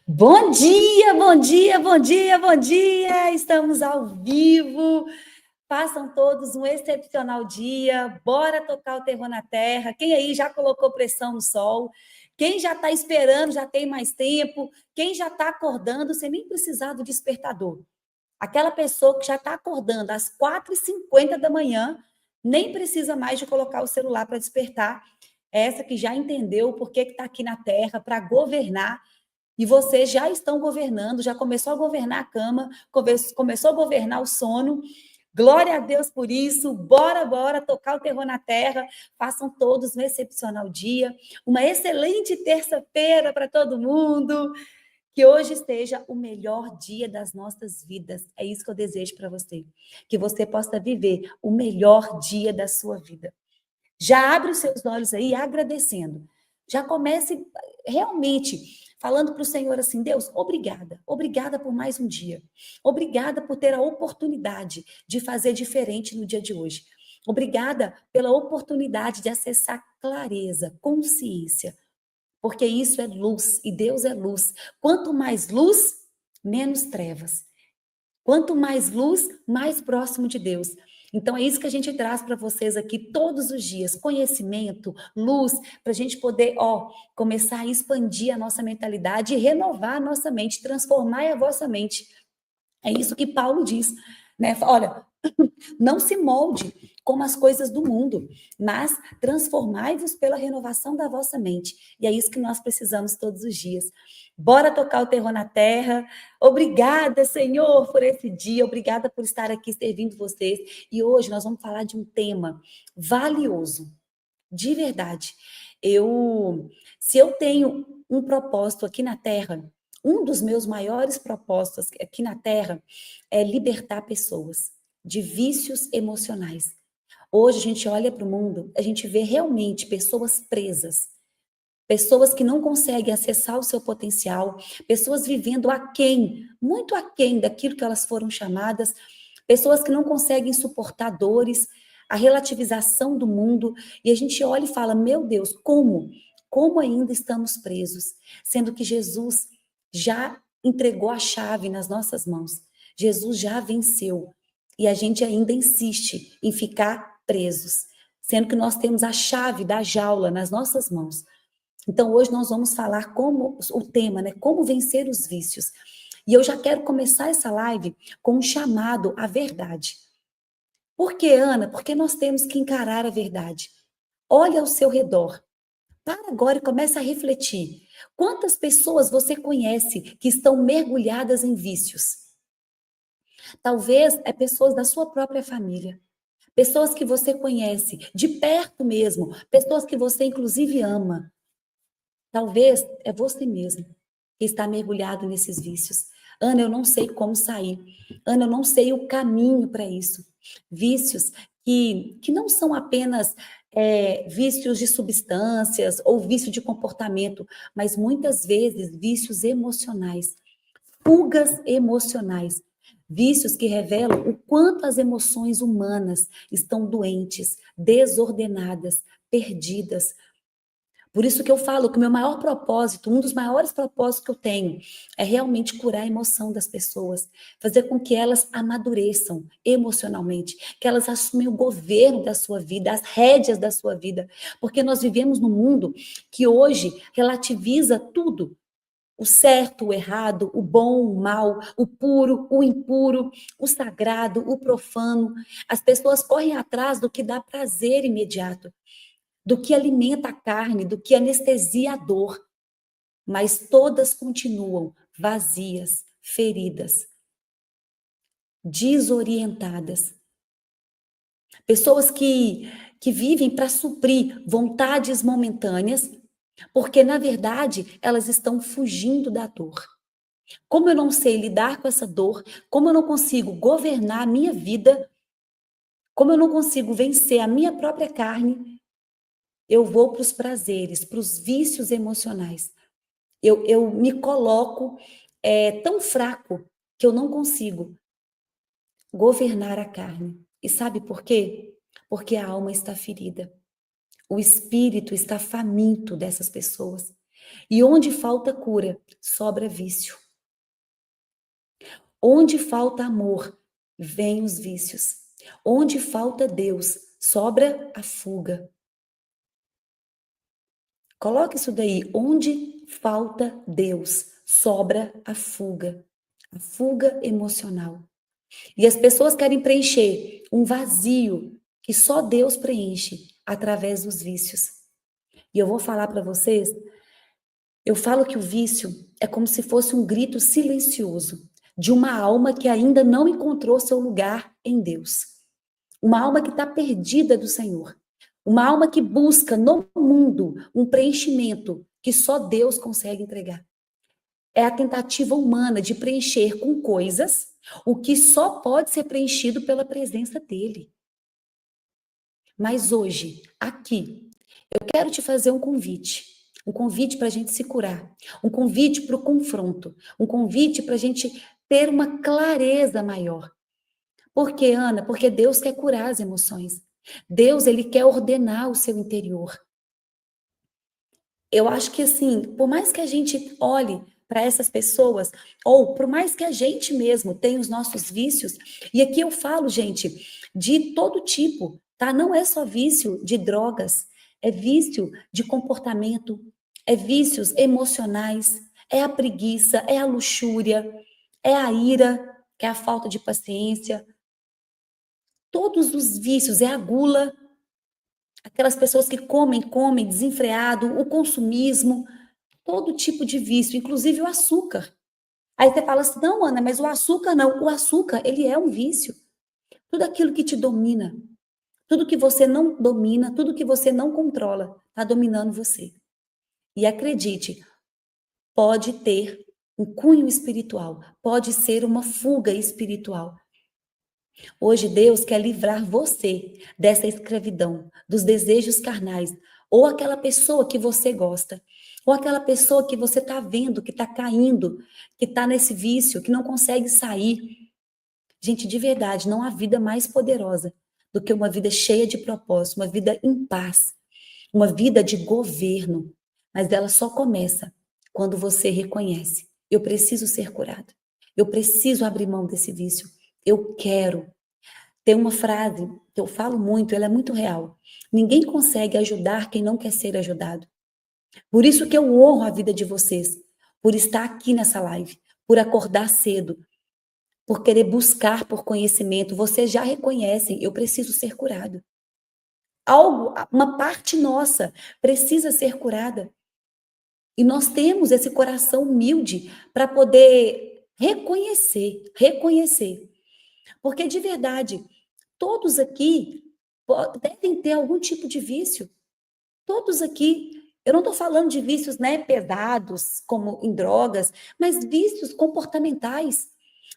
Bom dia, bom dia, bom dia, bom dia! Estamos ao vivo. Façam todos um excepcional dia. Bora tocar o terror na terra. Quem aí já colocou pressão no sol? Quem já está esperando, já tem mais tempo? Quem já está acordando sem nem precisar do despertador? Aquela pessoa que já está acordando às 4h50 da manhã, nem precisa mais de colocar o celular para despertar. Essa que já entendeu por que está aqui na Terra, para governar. E vocês já estão governando, já começou a governar a cama, começou a governar o sono. Glória a Deus por isso. Bora tocar o terror na terra. Façam todos um excepcional dia, uma excelente terça-feira para todo mundo. Que hoje esteja o melhor dia das nossas vidas. É isso que eu desejo para você. Que você possa viver o melhor dia da sua vida. Já abre os seus olhos aí agradecendo. Já comece realmente falando para o Senhor assim: Deus, obrigada. Obrigada por mais um dia. Obrigada por ter a oportunidade de fazer diferente no dia de hoje. Obrigada pela oportunidade de acessar clareza, consciência, porque isso é luz e Deus é luz. Quanto mais luz, menos trevas. Quanto mais luz, mais próximo de Deus. Então, é isso que a gente traz para vocês aqui todos os dias: conhecimento, luz, para a gente poder, começar a expandir a nossa mentalidade e renovar a nossa mente, transformar a vossa mente. É isso que Paulo diz, né? Olha, não se molde como as coisas do mundo, mas transformai-vos pela renovação da vossa mente. E é isso que nós precisamos todos os dias. Bora tocar o terror na terra. Obrigada, Senhor, por esse dia. Obrigada por estar aqui servindo vocês. E hoje nós vamos falar de um tema valioso, de verdade. Se eu tenho um propósito aqui na terra, um dos meus maiores propósitos aqui na terra é libertar pessoas de vícios emocionais. Hoje a gente olha para o mundo, a gente vê realmente pessoas presas, pessoas que não conseguem acessar o seu potencial, pessoas vivendo aquém, muito aquém daquilo que elas foram chamadas, pessoas que não conseguem suportar dores, a relativização do mundo, e a gente olha e fala: meu Deus, como? Como ainda estamos presos? Sendo que Jesus já entregou a chave nas nossas mãos. Jesus já venceu. E a gente ainda insiste em ficar presos, sendo que nós temos a chave da jaula nas nossas mãos. Então, hoje nós vamos falar como o tema, né? Como vencer os vícios. E eu já quero começar essa live com um chamado à verdade. Por que, Ana? Porque nós temos que encarar a verdade. Olha ao seu redor. Para agora e comece a refletir. Quantas pessoas você conhece que estão mergulhadas em vícios? Talvez é pessoas da sua própria família. Pessoas que você conhece de perto mesmo, pessoas que você inclusive ama. Talvez é você mesmo que está mergulhado nesses vícios. Ana, eu não sei como sair. Ana, eu não sei o caminho para isso. Vícios que não são apenas vícios de substâncias ou vício de comportamento, mas muitas vezes vícios emocionais, fugas emocionais. Vícios que revelam o quanto as emoções humanas estão doentes, desordenadas, perdidas. Por isso que eu falo que o meu maior propósito, um dos maiores propósitos que eu tenho, é realmente curar a emoção das pessoas, fazer com que elas amadureçam emocionalmente, que elas assumam o governo da sua vida, as rédeas da sua vida, porque nós vivemos num mundo que hoje relativiza tudo. O certo, o errado, o bom, o mal, o puro, o impuro, o sagrado, o profano. As pessoas correm atrás do que dá prazer imediato, do que alimenta a carne, do que anestesia a dor, mas todas continuam vazias, feridas, desorientadas. Pessoas que vivem para suprir vontades momentâneas, porque, na verdade, elas estão fugindo da dor. Como eu não sei lidar com essa dor, como eu não consigo governar a minha vida, como eu não consigo vencer a minha própria carne, eu vou para os prazeres, para os vícios emocionais. Eu me coloco tão fraco que eu não consigo governar a carne. E sabe por quê? Porque a alma está ferida. O espírito está faminto dessas pessoas. E onde falta cura, sobra vício. Onde falta amor, vem os vícios. Onde falta Deus, sobra a fuga. Coloque isso daí. Onde falta Deus, sobra a fuga emocional. E as pessoas querem preencher um vazio que só Deus preenche através dos vícios. E eu vou falar para vocês, eu falo que o vício é como se fosse um grito silencioso de uma alma que ainda não encontrou seu lugar em Deus. Uma alma que está perdida do Senhor. Uma alma que busca no mundo um preenchimento que só Deus consegue entregar. É a tentativa humana de preencher com coisas o que só pode ser preenchido pela presença dele. Mas hoje, aqui, eu quero te fazer um convite para a gente se curar, um convite para o confronto, um convite para a gente ter uma clareza maior. Por quê, Ana? Porque Deus quer curar as emoções. Deus, ele quer ordenar o seu interior. Eu acho que, assim, por mais que a gente olhe para essas pessoas, ou por mais que a gente mesmo tenha os nossos vícios, e aqui eu falo, gente, de todo tipo, tá? Não é só vício de drogas, é vício de comportamento, é vícios emocionais, é a preguiça, é a luxúria, é a ira, que é a falta de paciência, todos os vícios, é a gula, aquelas pessoas que comem desenfreado, o consumismo, todo tipo de vício, inclusive o açúcar. Aí você fala assim, não, Ana, mas o açúcar não. O açúcar, ele é um vício. Tudo aquilo que te domina, tudo que você não domina, tudo que você não controla, está dominando você. E acredite, pode ter um cunho espiritual, pode ser uma fuga espiritual. Hoje Deus quer livrar você dessa escravidão, dos desejos carnais, ou aquela pessoa que você gosta, ou aquela pessoa que você está vendo, que está caindo, que está nesse vício, que não consegue sair. Gente, de verdade, não há vida mais poderosa do que uma vida cheia de propósito, uma vida em paz, uma vida de governo. Mas ela só começa quando você reconhece: eu preciso ser curado, eu preciso abrir mão desse vício, eu quero. Tem uma frase que eu falo muito, ela é muito real. Ninguém consegue ajudar quem não quer ser ajudado. Por isso que eu honro a vida de vocês, por estar aqui nessa live, por acordar cedo, por querer buscar por conhecimento. Vocês já reconhecem, eu preciso ser curado. Algo, uma parte nossa precisa ser curada. E nós temos esse coração humilde para poder reconhecer. Porque de verdade, todos aqui devem ter algum tipo de vício. Todos aqui. Eu não estou falando de vícios, né, pesados, como em drogas, mas vícios comportamentais.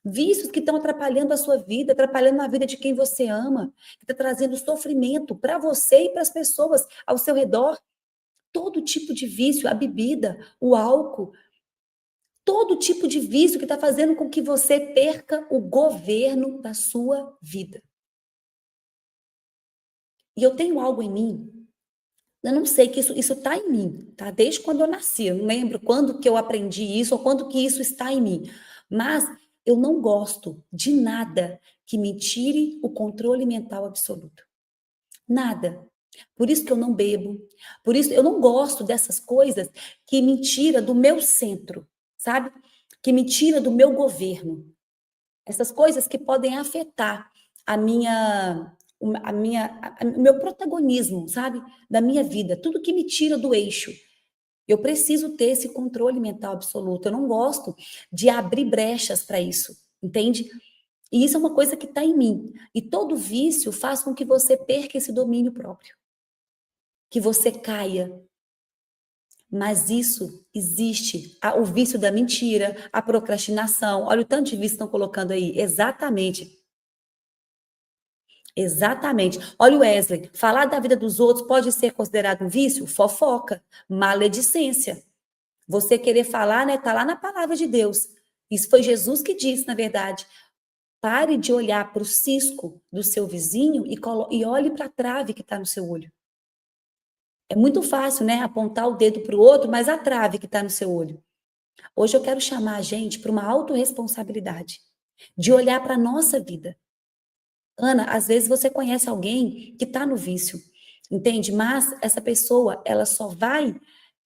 Vícios que estão atrapalhando a sua vida, atrapalhando a vida de quem você ama, que está trazendo sofrimento para você e para as pessoas ao seu redor. Todo tipo de vício, a bebida, o álcool, todo tipo de vício que está fazendo com que você perca o governo da sua vida. E eu tenho algo em mim, eu não sei que isso está em mim, tá? Desde quando eu nasci, eu não lembro quando que eu aprendi isso ou quando que isso está em mim. Mas eu não gosto de nada que me tire o controle mental absoluto. Nada. Por isso que eu não bebo. Por isso eu não gosto dessas coisas que me tira do meu centro, sabe? Que me tira do meu governo. Essas coisas que podem afetar a minha o meu protagonismo, sabe? Da minha vida, tudo que me tira do eixo. Eu preciso ter esse controle mental absoluto. Eu não gosto de abrir brechas para isso, entende? E isso é uma coisa que está em mim. E todo vício faz com que você perca esse domínio próprio, que você caia. Mas isso existe. O vício da mentira, a procrastinação. Olha o tanto de vício que estão colocando aí. Exatamente. Exatamente. Olha o Wesley, falar da vida dos outros pode ser considerado um vício? Fofoca, maledicência. Você querer falar, né, tá lá na palavra de Deus. Isso foi Jesus que disse, na verdade. Pare de olhar para o cisco do seu vizinho e olhe para a trave que está no seu olho. É muito fácil, né, apontar o dedo para o outro, mas a trave que está no seu olho. Hoje eu quero chamar a gente para uma autorresponsabilidade, de olhar para a nossa vida. Ana, às vezes você conhece alguém que está no vício, entende? Mas essa pessoa, ela só vai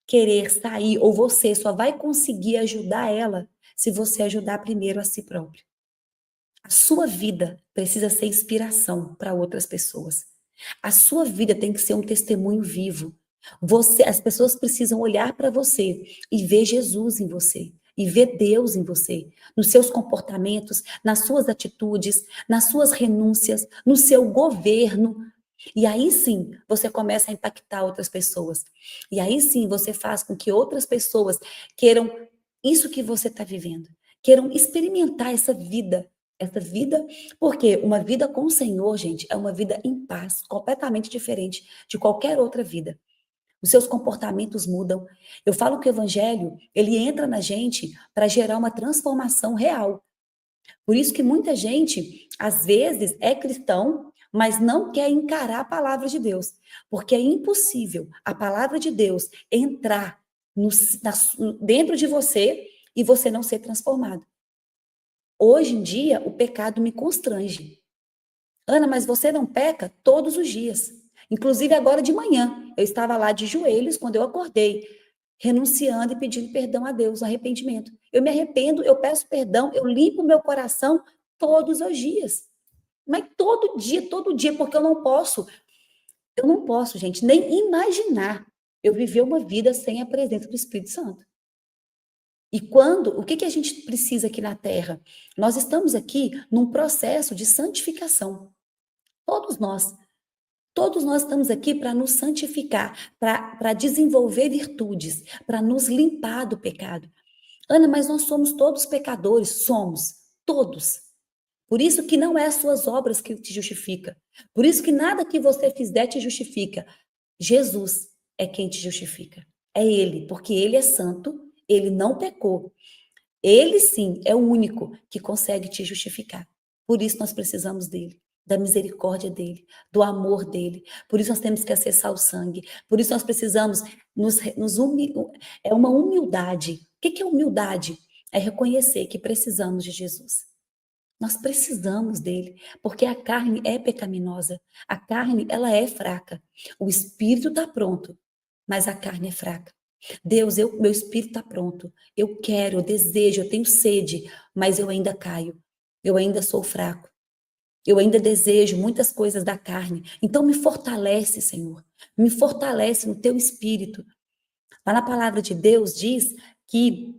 querer sair, ou você só vai conseguir ajudar ela se você ajudar primeiro a si próprio. A sua vida precisa ser inspiração para outras pessoas. A sua vida tem que ser um testemunho vivo. As pessoas precisam olhar para você e ver Jesus em você, e ver Deus em você, nos seus comportamentos, nas suas atitudes, nas suas renúncias, no seu governo. E aí sim, você começa a impactar outras pessoas. E aí sim, você faz com que outras pessoas queiram isso que você está vivendo, queiram experimentar essa vida, porque uma vida com o Senhor, gente, é uma vida em paz, completamente diferente de qualquer outra vida. Os seus comportamentos mudam. Eu falo que o evangelho, ele entra na gente para gerar uma transformação real. Por isso que muita gente, às vezes, é cristão, mas não quer encarar a palavra de Deus, porque é impossível a palavra de Deus entrar dentro de você e você não ser transformado. Hoje em dia, o pecado me constrange. Ana, mas você não peca todos os dias. Inclusive agora de manhã, eu estava lá de joelhos quando eu acordei, renunciando e pedindo perdão a Deus, arrependimento. Eu me arrependo, eu peço perdão, eu limpo meu coração todos os dias. Mas todo dia, porque eu não posso, gente, nem imaginar eu viver uma vida sem a presença do Espírito Santo. E o que a gente precisa aqui na Terra? Nós estamos aqui num processo de santificação. Todos nós. Todos nós estamos aqui para nos santificar, para desenvolver virtudes, para nos limpar do pecado. Ana, mas nós somos todos pecadores, somos, todos. Por isso que não é as suas obras que te justifica. Por isso que nada que você fizer te justifica. Jesus é quem te justifica. É Ele, porque Ele é santo, Ele não pecou. Ele sim é o único que consegue te justificar. Por isso nós precisamos dele, da misericórdia dele, do amor dele. Por isso nós temos que acessar o sangue. Por isso nós precisamos é uma humildade. O que é humildade? É reconhecer que precisamos de Jesus. Nós precisamos dele, porque a carne é pecaminosa. A carne, ela é fraca. O espírito está pronto, mas a carne é fraca. Deus, meu espírito está pronto. Eu quero, eu desejo, eu tenho sede, mas eu ainda caio. Eu ainda sou fraco. Eu ainda desejo muitas coisas da carne. Então me fortalece, Senhor. Me fortalece no teu espírito. Lá na palavra de Deus diz que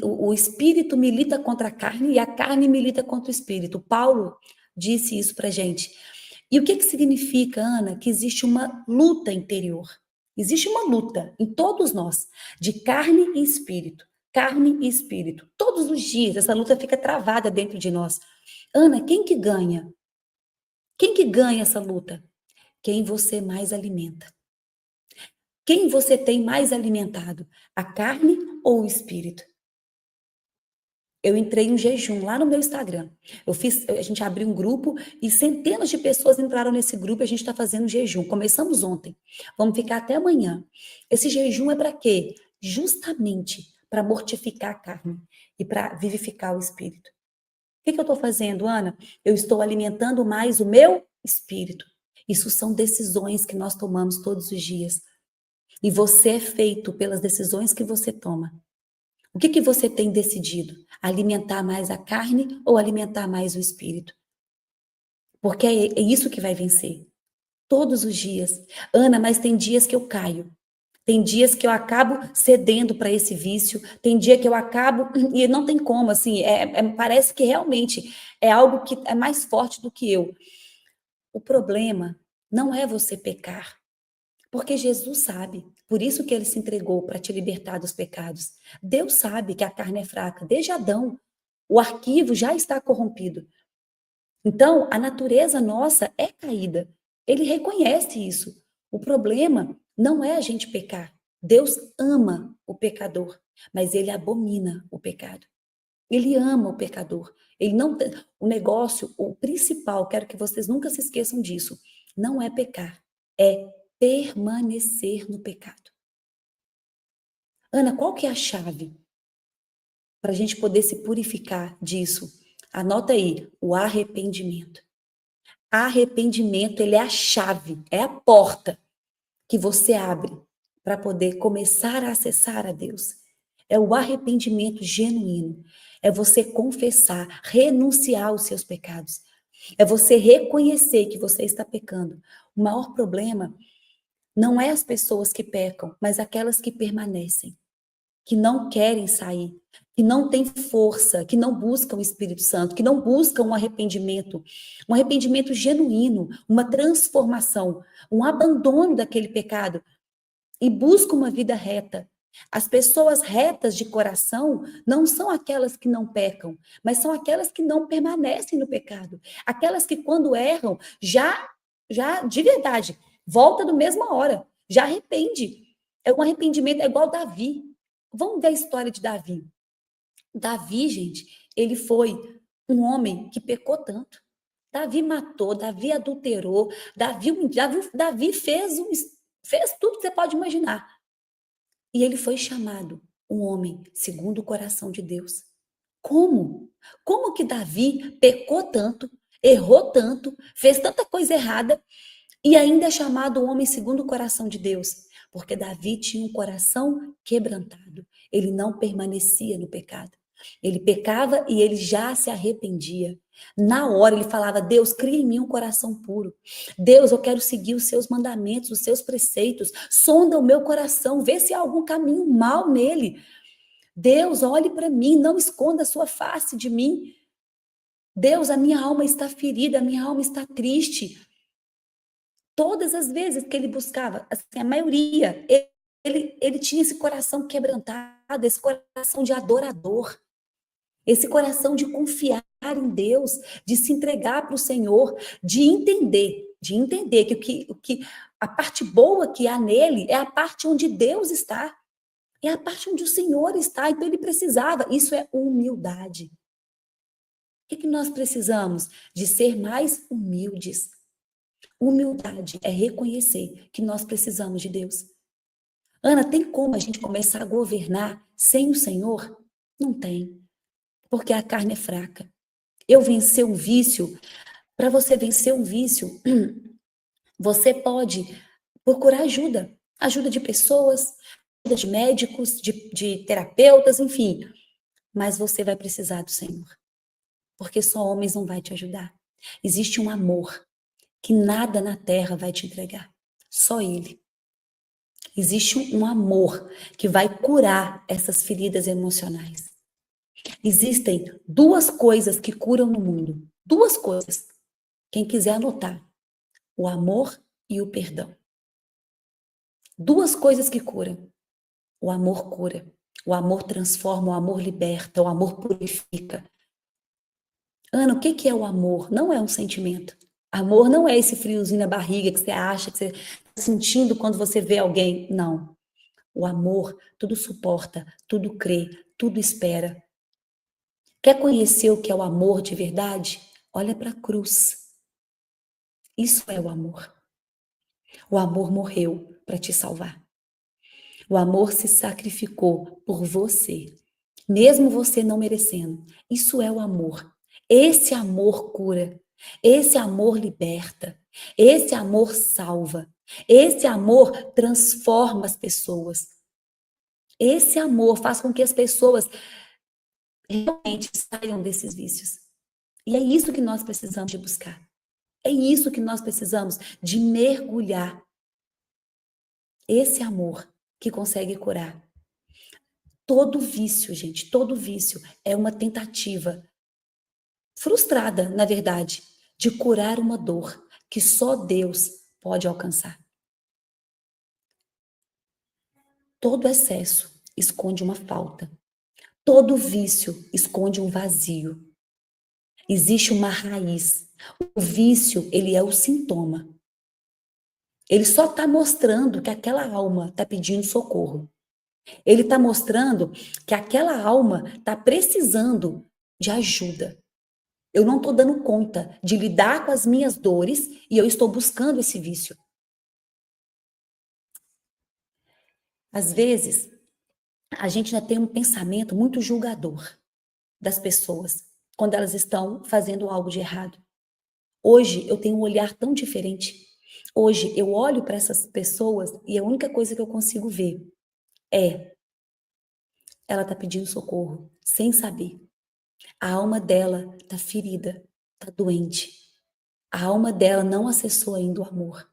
o espírito milita contra a carne e a carne milita contra o espírito. Paulo disse isso para gente. E o que significa, Ana? Que existe uma luta interior. Existe uma luta em todos nós, de carne e espírito. Carne e espírito. Todos os dias essa luta fica travada dentro de nós. Ana, quem que ganha? Quem que ganha essa luta? Quem você mais alimenta. Quem você tem mais alimentado? A carne ou o espírito? Eu entrei em jejum lá no meu Instagram. A gente abriu um grupo e centenas de pessoas entraram nesse grupo e a gente está fazendo jejum. Começamos ontem. Vamos ficar até amanhã. Esse jejum é para quê? Justamente para mortificar a carne e para vivificar o espírito. O que eu estou fazendo, Ana? Eu estou alimentando mais o meu espírito. Isso são decisões que nós tomamos todos os dias. E você é feito pelas decisões que você toma. O que você tem decidido? Alimentar mais a carne ou alimentar mais o espírito? Porque é isso que vai vencer. Todos os dias. Ana, mas tem dias que eu caio. Tem dias que eu acabo cedendo para esse vício. Tem dia que eu acabo... E não tem como, assim. Parece que realmente é algo que é mais forte do que eu. O problema não é você pecar. Porque Jesus sabe, por isso que ele se entregou para te libertar dos pecados. Deus sabe que a carne é fraca, desde Adão. O arquivo já está corrompido. Então, a natureza nossa é caída. Ele reconhece isso. O problema não é a gente pecar. Deus ama o pecador, mas ele abomina o pecado. Ele ama o pecador. Ele não tem... O negócio, o principal, quero que vocês nunca se esqueçam disso, não é pecar, é permanecer no pecado. Ana, qual que é a chave para a gente poder se purificar disso? Anota aí, o arrependimento. Arrependimento, ele é a chave, é a porta que você abre para poder começar a acessar a Deus. É o arrependimento genuíno. É você confessar, renunciar aos seus pecados. É você reconhecer que você está pecando. O maior problema não é as pessoas que pecam, mas aquelas que permanecem, que não querem sair, que não têm força, que não buscam o Espírito Santo, que não buscam um arrependimento genuíno, uma transformação, um abandono daquele pecado e buscam uma vida reta. As pessoas retas de coração não são aquelas que não pecam, mas são aquelas que não permanecem no pecado. Aquelas que quando erram, já de verdade, volta do mesma hora, já arrepende. É um arrependimento, é igual Davi. Vamos ver a história de Davi. Davi, gente, ele foi um homem que pecou tanto. Davi matou, Davi adulterou, Davi fez tudo que você pode imaginar. E ele foi chamado um homem segundo o coração de Deus. Como? Como que Davi pecou tanto, errou tanto, fez tanta coisa errada e ainda é chamado um homem segundo o coração de Deus? Porque Davi tinha um coração quebrantado. Ele não permanecia no pecado. Ele pecava e ele já se arrependia. Na hora ele falava: Deus, cria em mim um coração puro. Deus, eu quero seguir os seus mandamentos, os seus preceitos. Sonda o meu coração, vê se há algum caminho mal nele. Deus, olhe para mim, não esconda a sua face de mim. Deus, a minha alma está ferida, a minha alma está triste. Todas as vezes que ele buscava, assim, a maioria, ele tinha esse coração quebrantado, esse coração de adorador. Esse coração de confiar em Deus, de se entregar para o Senhor, de entender que a parte boa que há nele é a parte onde Deus está, é a parte onde o Senhor está. Então ele precisava, isso é humildade. O que nós precisamos? De ser mais humildes. Humildade é reconhecer que nós precisamos de Deus. Ana, tem como a gente começar a governar sem o Senhor? Não tem. Porque a carne é fraca. Eu vencer um vício, para você vencer um vício, você pode procurar ajuda. Ajuda de pessoas, ajuda de médicos, de terapeutas, enfim. Mas você vai precisar do Senhor. Porque só homens não vai te ajudar. Existe um amor que nada na terra vai te entregar. Só Ele. Existe um amor que vai curar essas feridas emocionais. Existem duas coisas que curam no mundo. Duas coisas. Quem quiser anotar. O amor e o perdão. Duas coisas que curam. O amor cura. O amor transforma, o amor liberta, o amor purifica. Ana, o que é o amor? Não é um sentimento. Amor não é esse friozinho na barriga que você acha, que você está sentindo quando você vê alguém. Não. O amor tudo suporta, tudo crê, tudo espera. Quer conhecer o que é o amor de verdade? Olha para a cruz. Isso é o amor. O amor morreu para te salvar. O amor se sacrificou por você, mesmo você não merecendo. Isso é o amor. Esse amor cura. Esse amor liberta. Esse amor salva. Esse amor transforma as pessoas. Esse amor faz com que as pessoas realmente saiam desses vícios. E é isso que nós precisamos de buscar. É isso que nós precisamos de mergulhar. Esse amor que consegue curar. Todo vício, gente, todo vício é uma tentativa frustrada, na verdade, de curar uma dor que só Deus pode alcançar. Todo excesso esconde uma falta. Todo vício esconde um vazio. Existe uma raiz. O vício, ele é o sintoma. Ele só está mostrando que aquela alma está pedindo socorro. Ele está mostrando que aquela alma está precisando de ajuda. Eu não estou dando conta de lidar com as minhas dores e eu estou buscando esse vício. Às vezes, a gente ainda tem um pensamento muito julgador das pessoas quando elas estão fazendo algo de errado. Hoje eu tenho um olhar tão diferente. Hoje eu olho para essas pessoas e a única coisa que eu consigo ver é ela tá pedindo socorro, sem saber. A alma dela tá ferida, tá doente. A alma dela não acessou ainda o amor.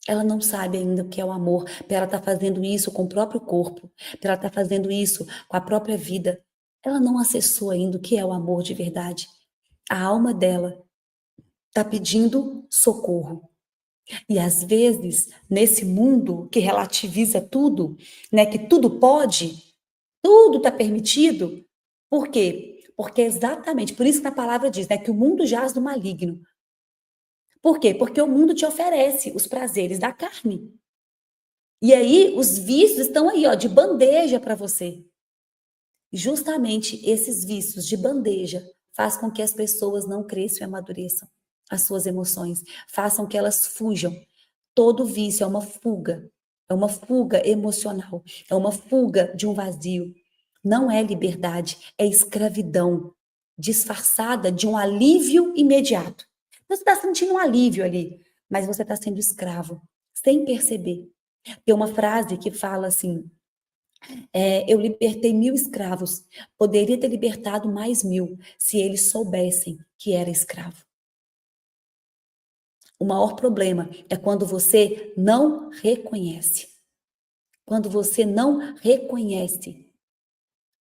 Ela não sabe ainda o que é o amor, para ela estar fazendo isso com o próprio corpo, para ela estar fazendo isso com a própria vida. Ela não acessou ainda o que é o amor de verdade. A alma dela está pedindo socorro. E às vezes, nesse mundo que relativiza tudo, né, que tudo pode, tudo está permitido, por quê? Porque é exatamente por isso que a palavra diz, né, que o mundo jaz do maligno. Por quê? Porque o mundo te oferece os prazeres da carne. E aí, os vícios estão aí, ó, de bandeja para você. Justamente esses vícios de bandeja faz com que as pessoas não cresçam e amadureçam as suas emoções, façam que elas fujam. Todo vício é uma fuga emocional, é uma fuga de um vazio. Não é liberdade, é escravidão, disfarçada de um alívio imediato. Você está sentindo um alívio ali, mas você está sendo escravo, sem perceber. Tem uma frase que fala assim: eu libertei 1000 escravos, poderia ter libertado mais 1000, se eles soubessem que era escravo. O maior problema é quando você não reconhece. Quando você não reconhece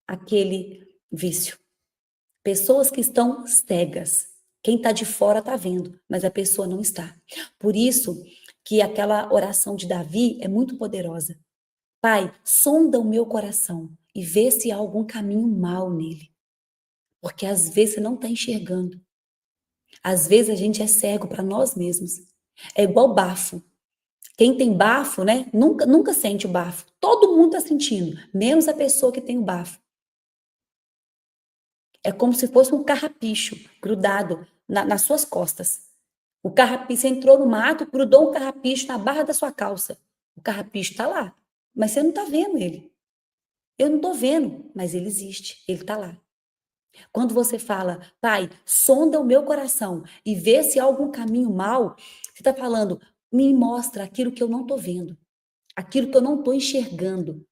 aquele vício. Pessoas que estão cegas. Quem está de fora está vendo, mas a pessoa não está. Por isso que aquela oração de Davi é muito poderosa. Pai, sonda o meu coração e vê se há algum caminho mal nele. Porque às vezes você não está enxergando. Às vezes a gente é cego para nós mesmos. É igual bafo. Quem tem bafo, né? Nunca sente o bafo. Todo mundo está sentindo, menos a pessoa que tem o bafo. É como se fosse um carrapicho grudado nas suas costas. O carrapicho, você entrou no mato, grudou um carrapicho na barra da sua calça. O carrapicho está lá, mas você não está vendo ele. Eu não estou vendo, mas ele existe, ele está lá. Quando você fala, pai, sonda o meu coração e vê se há algum caminho mal, você está falando, me mostra aquilo que eu não estou vendo, aquilo que eu não estou enxergando.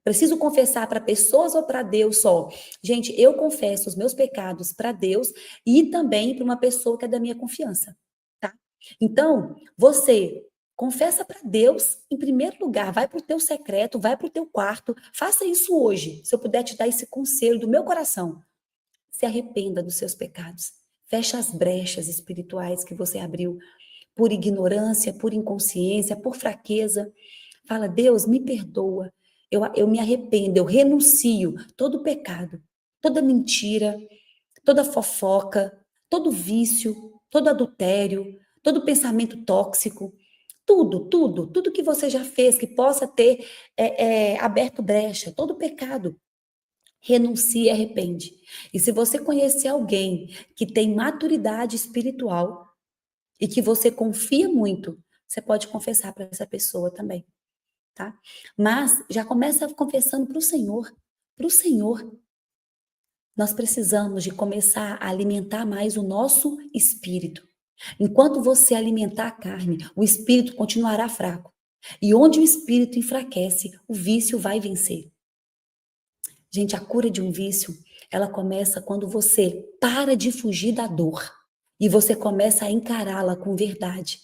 Preciso confessar para pessoas ou para Deus só? Gente, eu confesso os meus pecados para Deus e também para uma pessoa que é da minha confiança, tá? Então, você confessa para Deus em primeiro lugar, vai para o teu secreto, vai para o teu quarto, faça isso hoje, se eu puder te dar esse conselho do meu coração. Se arrependa dos seus pecados. Feche as brechas espirituais que você abriu por ignorância, por inconsciência, por fraqueza. Fala, Deus, me perdoa. Eu me arrependo, eu renuncio todo pecado, toda mentira, toda fofoca, todo vício, todo adultério, todo pensamento tóxico, tudo que você já fez que possa ter aberto brecha, todo pecado. Renuncie e arrepende. E se você conhecer alguém que tem maturidade espiritual e que você confia muito, você pode confessar para essa pessoa também, tá? Mas já começa confessando para o Senhor, para o Senhor. Nós precisamos de começar a alimentar mais o nosso espírito. Enquanto você alimentar a carne, o espírito continuará fraco. E onde o espírito enfraquece, o vício vai vencer. Gente, a cura de um vício, ela começa quando você para de fugir da dor e você começa a encará-la com verdade.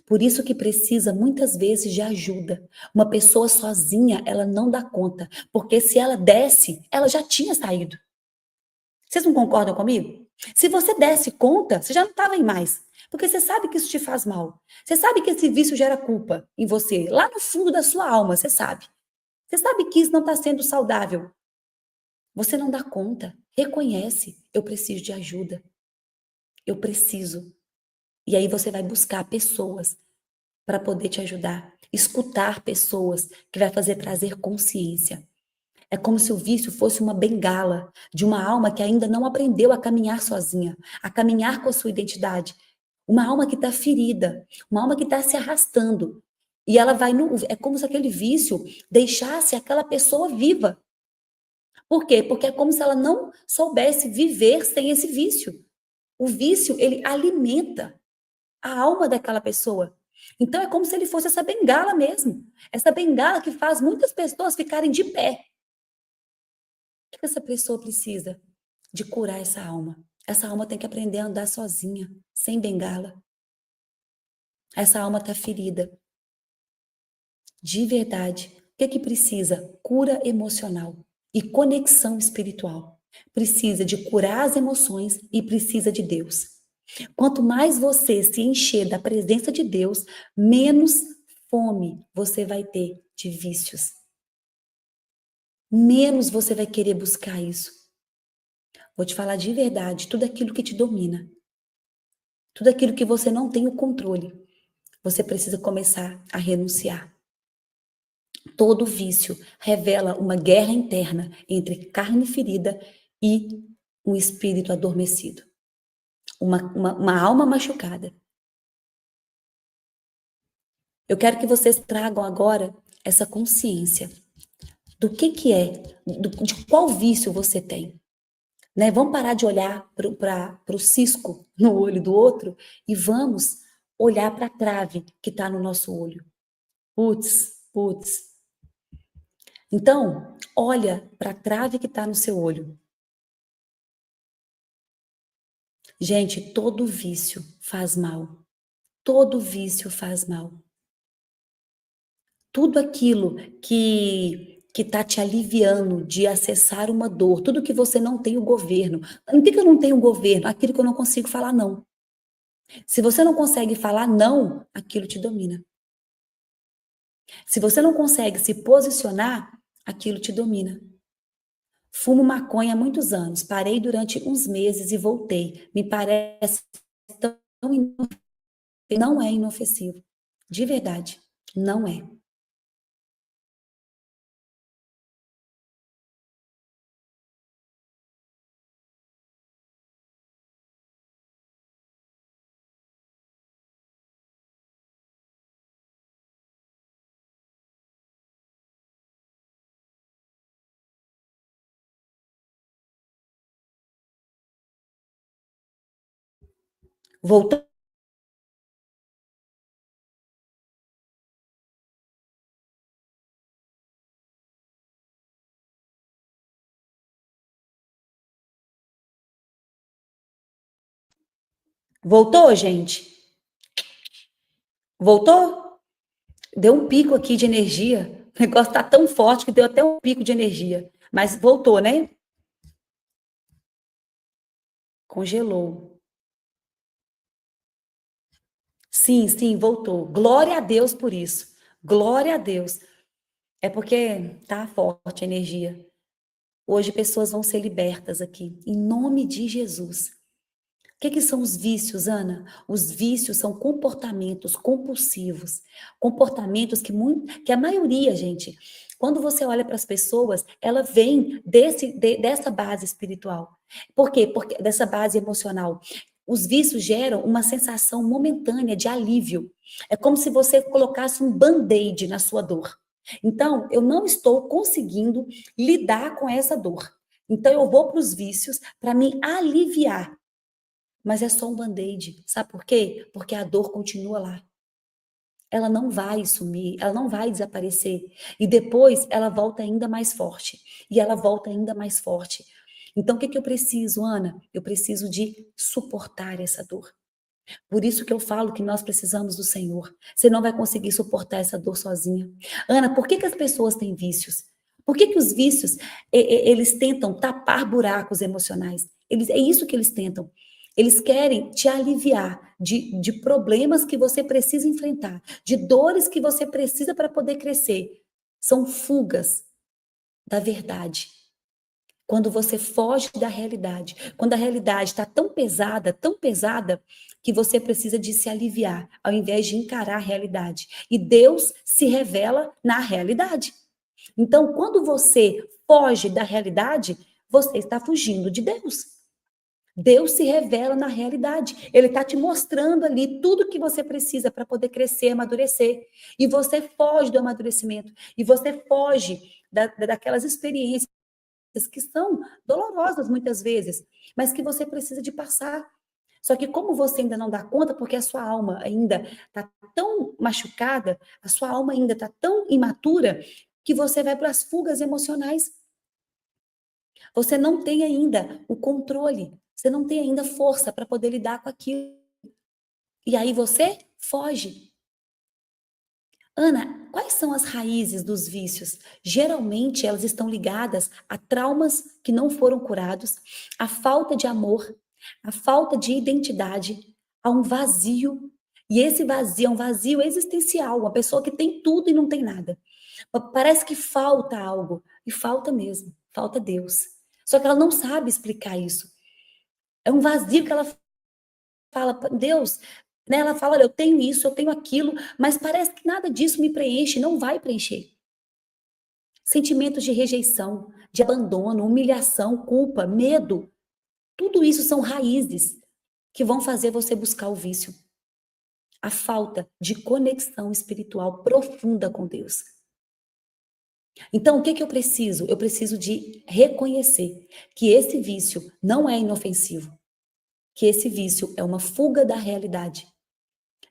Por isso que precisa muitas vezes de ajuda. Uma pessoa sozinha, ela não dá conta, porque se ela desse, ela já tinha saído. Vocês não concordam comigo? Se você desse conta, você já não estava em mais, porque você sabe que isso te faz mal. Você sabe que esse vício gera culpa em você, lá no fundo da sua alma, você sabe. Você sabe que isso não está sendo saudável. Você não dá conta. Reconhece. Eu preciso de ajuda. Eu preciso. E aí você vai buscar pessoas para poder te ajudar. Escutar pessoas que vai fazer trazer consciência. É como se o vício fosse uma bengala de uma alma que ainda não aprendeu a caminhar sozinha, a caminhar com a sua identidade. Uma alma que está ferida, uma alma que está se arrastando. E ela vai no, é como se aquele vício deixasse aquela pessoa viva. Por quê? Porque é como se ela não soubesse viver sem esse vício. O vício, ele alimenta a alma daquela pessoa. Então é como se ele fosse essa bengala mesmo. Essa bengala que faz muitas pessoas ficarem de pé. O que essa pessoa precisa? De curar essa alma. Essa alma tem que aprender a andar sozinha, sem bengala. Essa alma está ferida. De verdade. O que precisa? Cura emocional e conexão espiritual. Precisa de curar as emoções e precisa de Deus. Quanto mais você se encher da presença de Deus, menos fome você vai ter de vícios. Menos você vai querer buscar isso. Vou te falar de verdade, tudo aquilo que te domina, tudo aquilo que você não tem o controle, você precisa começar a renunciar. Todo vício revela uma guerra interna entre carne ferida e um espírito adormecido. Uma alma machucada. Eu quero que vocês tragam agora essa consciência do que é, de qual vício você tem. Né? Vamos parar de olhar para o cisco no olho do outro e vamos olhar para a trave que está no nosso olho. Putz. Então, olha para a trave que está no seu olho. Gente, todo vício faz mal. Todo vício faz mal. Tudo aquilo que está te aliviando de acessar uma dor, tudo que você não tem o governo. Por que eu não tenho governo? Aquilo que eu não consigo falar não. Se você não consegue falar não, aquilo te domina. Se você não consegue se posicionar, aquilo te domina. Fumo maconha há muitos anos, parei durante uns meses e voltei. Me parece tão inofensivo. Não é inofensivo. De verdade, não é. Voltou? Voltou, gente? Voltou? Deu um pico aqui de energia. O negócio tá tão forte que deu até um pico de energia. Mas voltou, né? Congelou. Sim, voltou. Glória a Deus por isso. Glória a Deus. É porque tá forte a energia. Hoje pessoas vão ser libertas aqui, em nome de Jesus. O que são os vícios, Ana? Os vícios são comportamentos compulsivos, comportamentos que a maioria, gente, quando você olha para as pessoas, ela vem dessa base espiritual. Por quê? Porque dessa base emocional. Os vícios geram uma sensação momentânea de alívio. É como se você colocasse um band-aid na sua dor. Então, eu não estou conseguindo lidar com essa dor. Então, eu vou para os vícios para me aliviar. Mas é só um band-aid. Sabe por quê? Porque a dor continua lá. Ela não vai sumir, ela não vai desaparecer. E depois ela volta ainda mais forte. E ela volta ainda mais forte. Então, o que eu preciso, Ana? Eu preciso de suportar essa dor. Por isso que eu falo que nós precisamos do Senhor. Você não vai conseguir suportar essa dor sozinha. Ana, por que as pessoas têm vícios? Por que os vícios, eles tentam tapar buracos emocionais? É isso que eles tentam. Eles querem te aliviar de problemas que você precisa enfrentar, de dores que você precisa para poder crescer. São fugas da verdade. Quando você foge da realidade, quando a realidade está tão pesada, que você precisa de se aliviar, ao invés de encarar a realidade. E Deus se revela na realidade. Então, quando você foge da realidade, você está fugindo de Deus. Deus se revela na realidade. Ele está te mostrando ali tudo que você precisa para poder crescer, amadurecer. E você foge do amadurecimento. E você foge daquelas experiências que são dolorosas muitas vezes, mas que você precisa de passar. Só que como você ainda não dá conta, porque a sua alma ainda está tão machucada, a sua alma ainda está tão imatura, que você vai para as fugas emocionais. Você não tem ainda o controle, você não tem ainda força para poder lidar com aquilo. E aí você foge. Ana, quais são as raízes dos vícios? Geralmente elas estão ligadas a traumas que não foram curados, a falta de amor, a falta de identidade, a um vazio. E esse vazio é um vazio existencial, uma pessoa que tem tudo e não tem nada. Parece que falta algo, e falta mesmo, falta Deus. Só que ela não sabe explicar isso. É um vazio que ela fala, Deus, né? Ela fala, olha, eu tenho isso, eu tenho aquilo, mas parece que nada disso me preenche, não vai preencher. Sentimentos de rejeição, de abandono, humilhação, culpa, medo, tudo isso são raízes que vão fazer você buscar o vício. A falta de conexão espiritual profunda com Deus. Então, o que eu preciso? Eu preciso de reconhecer que esse vício não é inofensivo, que esse vício é uma fuga da realidade.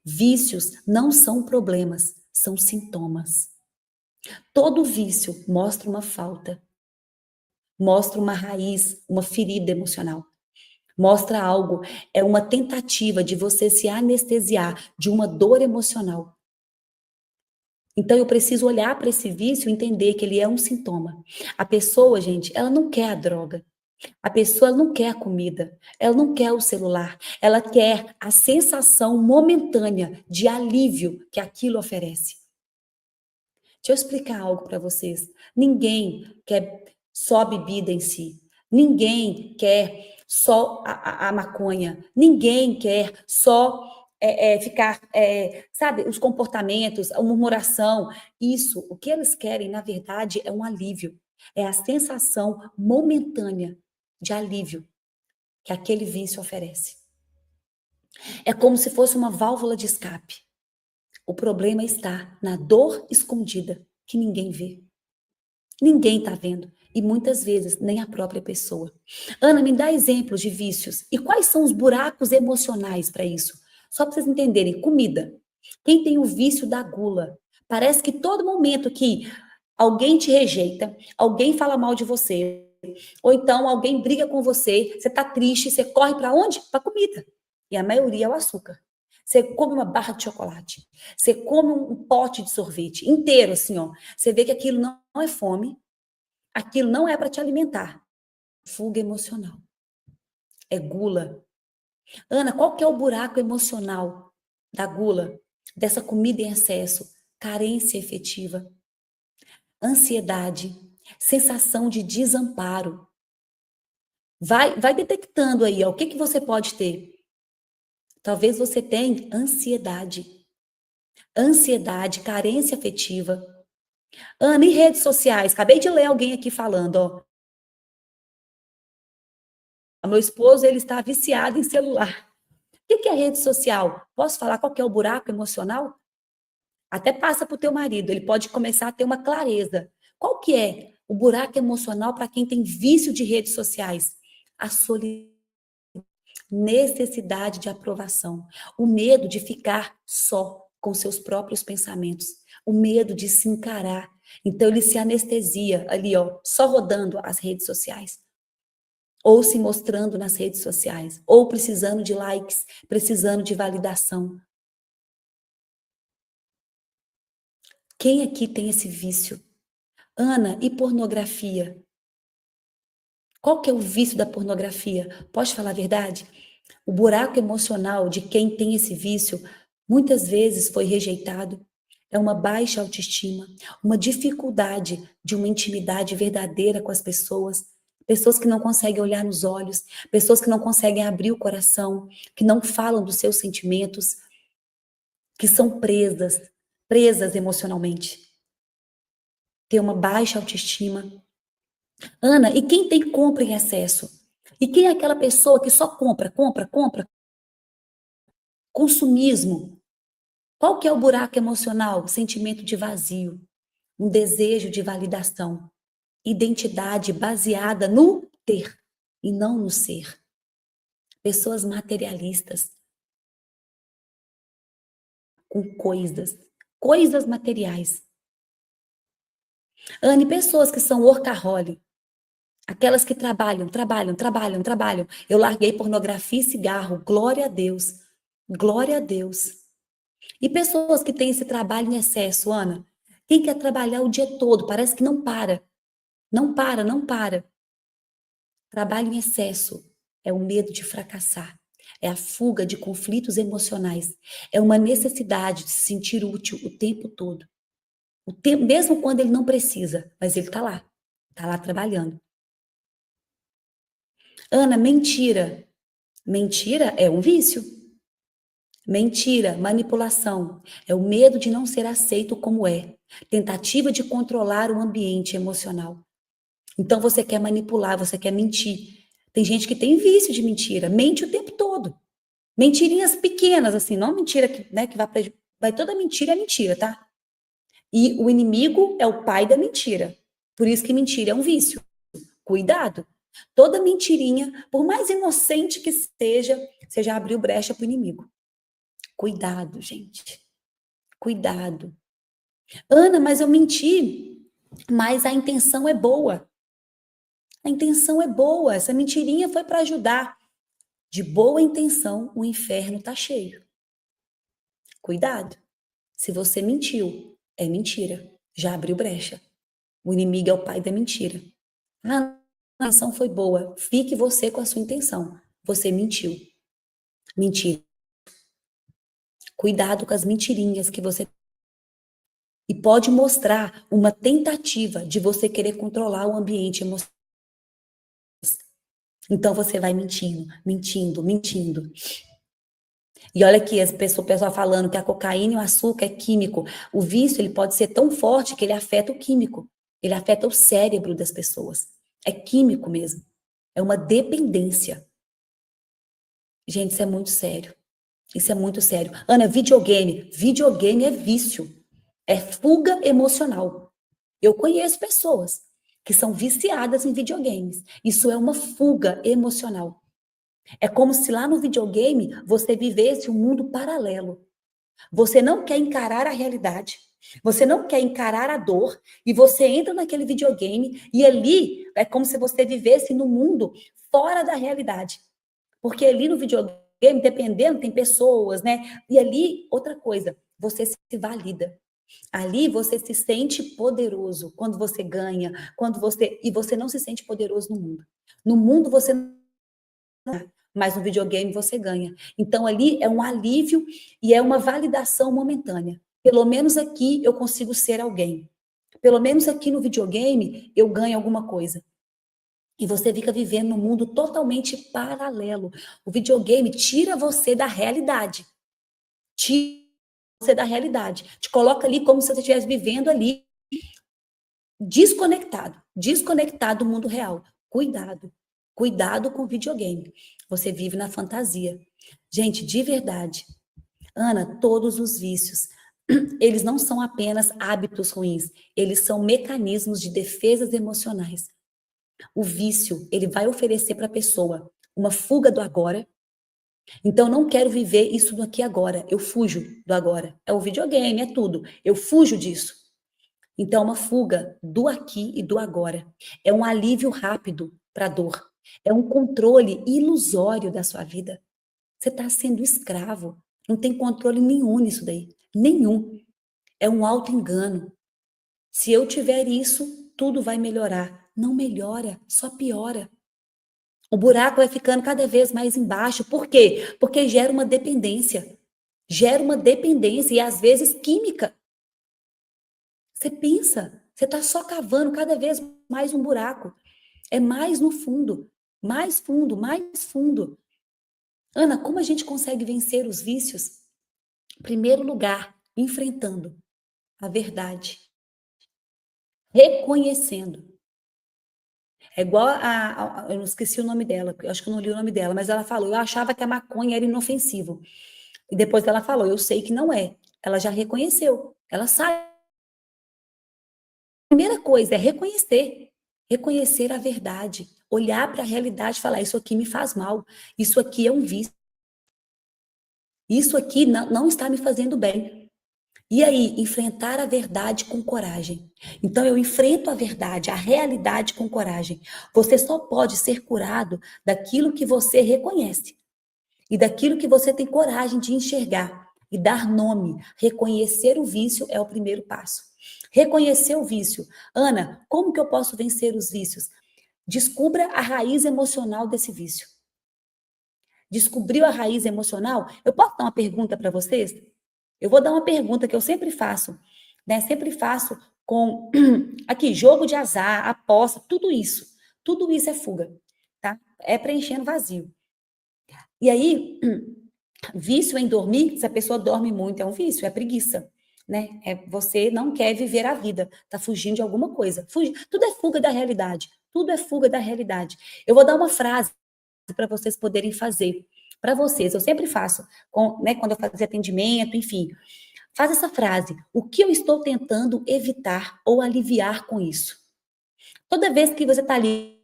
Vícios não são problemas, são sintomas. Todo vício mostra uma falta, mostra uma raiz, uma ferida emocional. Mostra algo, é uma tentativa de você se anestesiar de uma dor emocional. Então eu preciso olhar para esse vício e entender que ele é um sintoma. A pessoa, gente, ela não quer a droga. A pessoa não quer a comida, ela não quer o celular, ela quer a sensação momentânea de alívio que aquilo oferece. Deixa eu explicar algo para vocês. Ninguém quer só bebida em si. Ninguém quer só a maconha. Ninguém quer só ficar, sabe, os comportamentos, a murmuração. Isso, o que eles querem, na verdade, é um alívio. É a sensação momentânea de alívio que aquele vício oferece. É como se fosse uma válvula de escape. O problema está na dor escondida, que ninguém vê. Ninguém está vendo. E muitas vezes nem a própria pessoa. Ana, me dá exemplos de vícios. E quais são os buracos emocionais para isso? Só para vocês entenderem. Comida. Quem tem o vício da gula? Parece que todo momento que alguém te rejeita, alguém fala mal de você, ou então alguém briga com você, você está triste, você corre para onde? Para comida. E a maioria é o açúcar. Você come uma barra de chocolate, você come um pote de sorvete inteiro, assim, ó. Você vê que aquilo não é fome, aquilo não é para te alimentar. Fuga emocional. É gula. Ana, qual que é o buraco emocional da gula, dessa comida em excesso? Carência efetiva, ansiedade, sensação de desamparo. Vai detectando aí, ó, o que que você pode ter. Talvez você tenha ansiedade. Ansiedade, carência afetiva. Ana, e redes sociais? Acabei de ler alguém aqui falando, ó. O meu esposo, ele está viciado em celular. O que é rede social? Posso falar qual que é o buraco emocional? Até passa para o teu marido, ele pode começar a ter uma clareza. Qual que é o buraco emocional para quem tem vício de redes sociais? A solidão, necessidade de aprovação, o medo de ficar só com seus próprios pensamentos, o medo de se encarar. Então ele se anestesia ali, ó, só rodando as redes sociais. Ou se mostrando nas redes sociais, ou precisando de likes, precisando de validação. Quem aqui tem esse vício? Ana, e pornografia? Qual que é o vício da pornografia? Pode falar a verdade? O buraco emocional de quem tem esse vício muitas vezes foi rejeitado. É uma baixa autoestima, uma dificuldade de uma intimidade verdadeira com as pessoas. Pessoas que não conseguem olhar nos olhos, pessoas que não conseguem abrir o coração, que não falam dos seus sentimentos, que são presas emocionalmente. Tem uma baixa autoestima. Ana, e quem tem compra em excesso? E quem é aquela pessoa que só compra, compra, compra? Consumismo. Qual que é o buraco emocional? Sentimento de vazio, um desejo de validação, identidade baseada no ter e não no ser. Pessoas materialistas, com coisas materiais. Anne, pessoas que são workaholic, aquelas que trabalham, trabalham, trabalham, trabalham. Eu larguei pornografia e cigarro, glória a Deus, glória a Deus. E pessoas que têm esse trabalho em excesso, Ana, quem quer trabalhar o dia todo, parece que não para, não para, não para. Trabalho em excesso é o medo de fracassar, é a fuga de conflitos emocionais, é uma necessidade de se sentir útil o tempo todo. O tempo, mesmo quando ele não precisa, mas ele está lá trabalhando. Ana, mentira. Mentira é um vício. Mentira, manipulação, é o medo de não ser aceito como é. Tentativa de controlar o ambiente emocional. Então você quer manipular, você quer mentir. Tem gente que tem vício de mentira, mente o tempo todo. Mentirinhas pequenas, assim, não mentira que, né, que vai toda mentira é mentira, tá? E o inimigo é o pai da mentira. Por isso que mentira é um vício. Cuidado. Toda mentirinha, por mais inocente que seja, você já abriu brecha para o inimigo. Cuidado, gente. Cuidado. Ana, mas eu menti, mas a intenção é boa. A intenção é boa. Essa mentirinha foi para ajudar. De boa intenção, o inferno tá cheio. Cuidado. Se você mentiu, é mentira. Já abriu brecha. O inimigo é o pai da mentira. Ah, a intenção foi boa. Fique você com a sua intenção. Você mentiu. Mentira. Cuidado com as mentirinhas que você. E pode mostrar uma tentativa de você querer controlar o ambiente emocional. Então você vai mentindo, mentindo, mentindo. E olha aqui, o pessoal falando que a cocaína e o açúcar é químico. O vício, ele pode ser tão forte que ele afeta o químico. Ele afeta o cérebro das pessoas. É químico mesmo. É uma dependência. Gente, isso é muito sério. Isso é muito sério. Ana, videogame. Videogame é vício. É fuga emocional. Eu conheço pessoas que são viciadas em videogames. Isso é uma fuga emocional. É como se lá no videogame você vivesse um mundo paralelo. Você não quer encarar a realidade, você não quer encarar a dor, e você entra naquele videogame e ali é como se você vivesse no mundo fora da realidade. Porque ali no videogame, dependendo, tem pessoas, né? E ali, outra coisa, você se valida. Ali você se sente poderoso quando você ganha, e você não se sente poderoso no mundo. No mundo você não, mas no videogame você ganha. Então ali é um alívio e é uma validação momentânea. Pelo menos aqui eu consigo ser alguém. Pelo menos aqui no videogame eu ganho alguma coisa. E você fica vivendo num mundo totalmente paralelo. O videogame tira você da realidade. Tira você da realidade. Te coloca ali como se você estivesse vivendo ali desconectado do mundo real. Cuidado. Cuidado com o videogame. Você vive na fantasia. Gente, de verdade, Ana, todos os vícios, eles não são apenas hábitos ruins, eles são mecanismos de defesas emocionais. O vício, ele vai oferecer para a pessoa uma fuga do agora. Então, não quero viver isso do aqui e agora. Eu fujo do agora. É o videogame, é tudo. Eu fujo disso. Então, é uma fuga do aqui e do agora. É um alívio rápido para a dor. É um controle ilusório da sua vida. Você está sendo escravo. Não tem controle nenhum nisso daí. Nenhum. É um auto-engano. Se eu tiver isso, tudo vai melhorar. Não melhora, só piora. O buraco vai ficando cada vez mais embaixo. Por quê? Porque gera uma dependência. Gera uma dependência e às vezes química. Você pensa, você está só cavando cada vez mais um buraco. É mais no fundo, mais fundo, mais fundo. Ana, como a gente consegue vencer os vícios? Em primeiro lugar, enfrentando a verdade, reconhecendo. É igual eu não esqueci o nome dela, eu acho que eu não li o nome dela, mas ela falou, eu achava que a maconha era inofensivo. E depois ela falou, eu sei que não é. Ela já reconheceu, ela sabe. A primeira coisa é reconhecer, reconhecer a verdade, olhar para a realidade e falar, isso aqui me faz mal, isso aqui é um vício, isso aqui não está me fazendo bem. E aí, enfrentar a verdade com coragem. Então, eu enfrento a verdade, a realidade com coragem. Você só pode ser curado daquilo que você reconhece e daquilo que você tem coragem de enxergar e dar nome. Reconhecer o vício é o primeiro passo. Reconhecer o vício. Ana, como que eu posso vencer os vícios? Descubra a raiz emocional desse vício. Descobriu a raiz emocional? Eu posso dar uma pergunta para vocês? Eu vou dar uma pergunta que eu sempre faço, né? Sempre faço com aqui, jogo de azar, aposta, tudo isso. Tudo isso é fuga, tá? É preenchendo vazio. E aí, vício em dormir, se a pessoa dorme muito, é um vício, é preguiça, né? É você não quer viver a vida, tá fugindo de alguma coisa. Tudo é fuga da realidade. Tudo é fuga da realidade. Eu vou dar uma frase para vocês poderem fazer. Para vocês, eu sempre faço, né, quando eu faço atendimento, enfim. Faz essa frase. O que eu estou tentando evitar ou aliviar com isso? Toda vez que você está ali,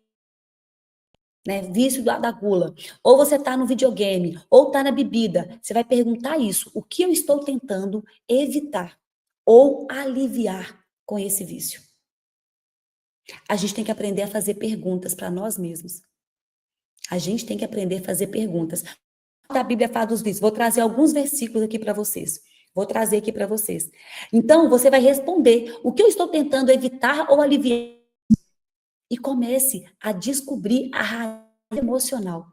né, vício da gula, ou você está no videogame, ou está na bebida, você vai perguntar isso. O que eu estou tentando evitar ou aliviar com esse vício? A gente tem que aprender a fazer perguntas para nós mesmos. A gente tem que aprender a fazer perguntas. A Bíblia fala dos vícios. Vou trazer alguns versículos aqui para vocês. Vou trazer aqui para vocês. Então, você vai responder o que eu estou tentando evitar ou aliviar. E comece a descobrir a raiz emocional.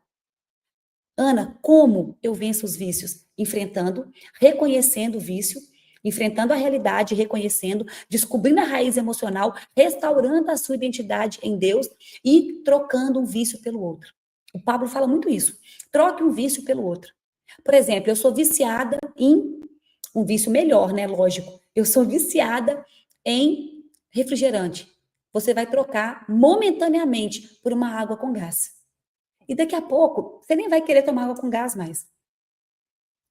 Ana, como eu venço os vícios? Enfrentando, reconhecendo o vício, enfrentando a realidade, reconhecendo, descobrindo a raiz emocional, restaurando a sua identidade em Deus e trocando um vício pelo outro. O Pablo fala muito isso. Troque um vício pelo outro. Por exemplo, eu sou viciada em um vício melhor, né? Lógico. Eu sou viciada em refrigerante. Você vai trocar momentaneamente por uma água com gás. E daqui a pouco, você nem vai querer tomar água com gás mais.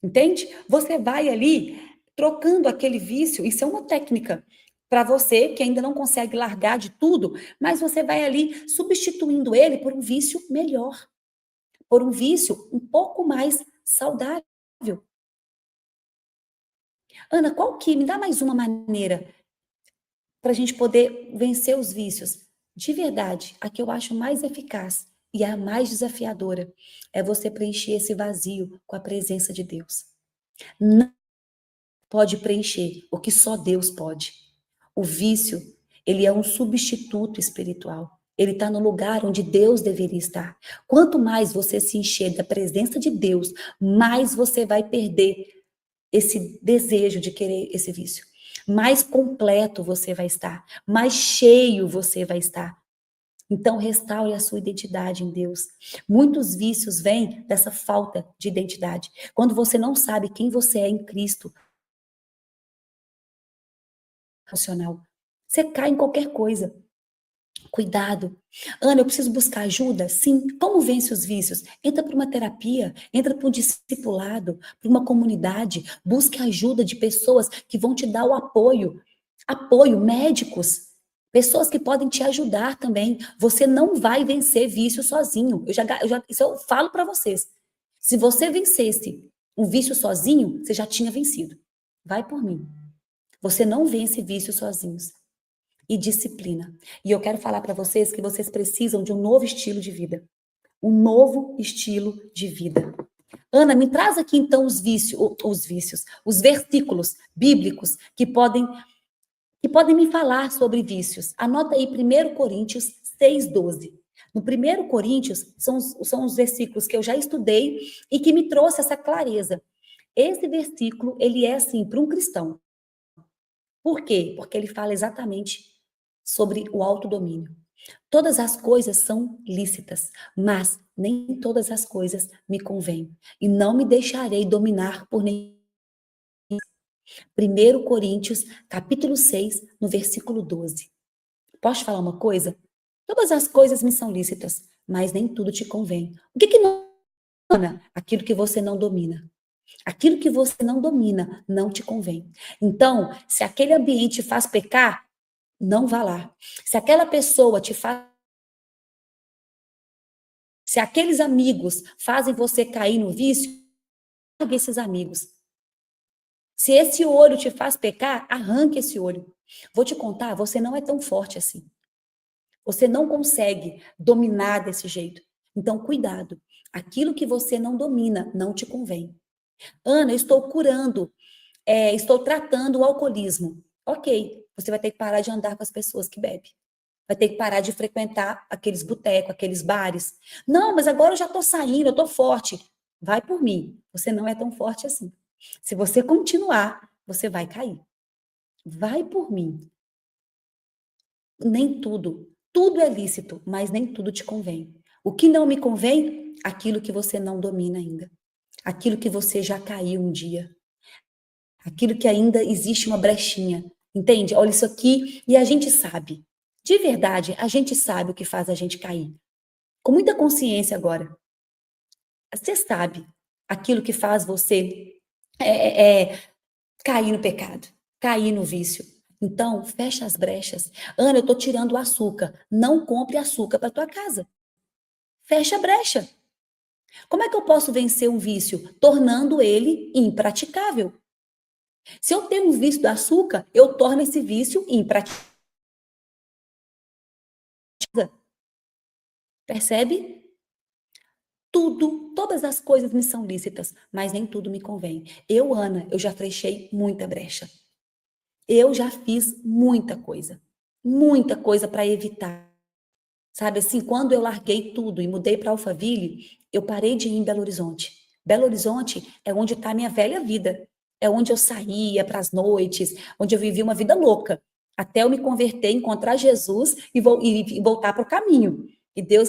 Entende? Você vai ali trocando aquele vício. Isso é uma técnica para você que ainda não consegue largar de tudo, mas você vai ali substituindo ele por um vício melhor, por um vício um pouco mais saudável. Ana, qual que? Me dá mais uma maneira para a gente poder vencer os vícios. De verdade, a que eu acho mais eficaz e a mais desafiadora é você preencher esse vazio com a presença de Deus. Não pode preencher o que só Deus pode. O vício, ele é um substituto espiritual. Ele está no lugar onde Deus deveria estar. Quanto mais você se encher da presença de Deus, mais você vai perder esse desejo de querer esse vício. Mais completo você vai estar, mais cheio você vai estar. Então, restaure a sua identidade em Deus. Muitos vícios vêm dessa falta de identidade. Quando você não sabe quem você é em Cristo, emocional, você cai em qualquer coisa. Cuidado. Ana, eu preciso buscar ajuda? Sim. Como vence os vícios? Entra para uma terapia, entra para um discipulado, para uma comunidade. Busque ajuda de pessoas que vão te dar o apoio. Apoio, médicos. Pessoas que podem te ajudar também. Você não vai vencer vício sozinho. Isso eu falo para vocês. Se você vencesse um vício sozinho, você já tinha vencido. Vai por mim. Você não vence vício sozinhos e disciplina. E eu quero falar para vocês que vocês precisam de um novo estilo de vida. Um novo estilo de vida. Ana, me traz aqui então os versículos bíblicos que podem me falar sobre vícios. Anota aí 1 Coríntios 6:12. No 1 Coríntios são os versículos que eu já estudei e que me trouxe essa clareza. Esse versículo, ele é assim para um cristão. Por quê? Porque ele fala exatamente sobre o autodomínio. Todas as coisas são lícitas, mas nem todas as coisas me convêm. E não me deixarei dominar por nenhum. 1 Coríntios, capítulo 6, no versículo 12. Posso te falar uma coisa? Todas as coisas me são lícitas, mas nem tudo te convém. O que não domina? Aquilo que você não domina. Aquilo que você não domina não te convém. Então, se aquele ambiente te faz pecar, não vá lá. Se aquela pessoa te faz. Se aqueles amigos fazem você cair no vício, largue esses amigos. Se esse olho te faz pecar, arranque esse olho. Vou te contar, você não é tão forte assim. Você não consegue dominar desse jeito. Então, cuidado. Aquilo que você não domina não te convém. Ana, eu estou curando, estou tratando o alcoolismo. Ok, você vai ter que parar de andar com as pessoas que bebem. Vai ter que parar de frequentar aqueles botecos, aqueles bares. Não, mas agora eu já estou saindo, eu estou forte. Vai por mim. Você não é tão forte assim. Se você continuar, você vai cair. Vai por mim. Nem tudo. Tudo é lícito, mas nem tudo te convém. O que não me convém? Aquilo que você não domina ainda. Aquilo que você já caiu um dia. Aquilo que ainda existe uma brechinha. Entende? Olha isso aqui e a gente sabe. De verdade, a gente sabe o que faz a gente cair. Com muita consciência agora. Você sabe aquilo que faz você cair no pecado, cair no vício. Então, fecha as brechas. Ana, eu estou tirando o açúcar. Não compre açúcar para tua casa. Fecha a brecha. Como é que eu posso vencer um vício? Tornando ele impraticável. Se eu tenho um vício do açúcar, eu torno esse vício impraticável. Percebe? Tudo, todas as coisas me são lícitas, mas nem tudo me convém. Eu, Ana, eu já fechei muita brecha. Eu já fiz muita coisa para evitar. Sabe assim, quando eu larguei tudo e mudei para Alphaville, eu parei de ir em Belo Horizonte. Belo Horizonte é onde está a minha velha vida. É onde eu saía para as noites, onde eu vivia uma vida louca, até eu me converter, encontrar Jesus e voltar para o caminho. E Deus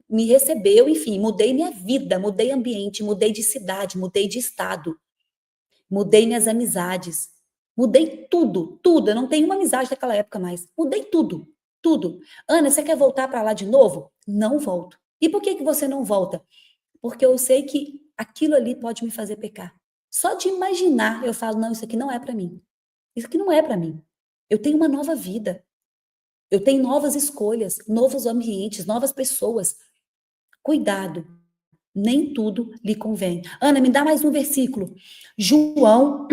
me recebeu, enfim, mudei minha vida, mudei ambiente, mudei de cidade, mudei de estado, mudei minhas amizades, mudei tudo, tudo. Eu não tenho uma amizade daquela época mais. Mudei tudo, tudo. Ana, você quer voltar para lá de novo? Não volto. E por que você não volta? Porque eu sei que aquilo ali pode me fazer pecar. Só de imaginar, eu falo, não, isso aqui não é para mim. Isso aqui não é para mim. Eu tenho uma nova vida. Eu tenho novas escolhas, novos ambientes, novas pessoas. Cuidado, nem tudo lhe convém. Ana, me dá mais um versículo. João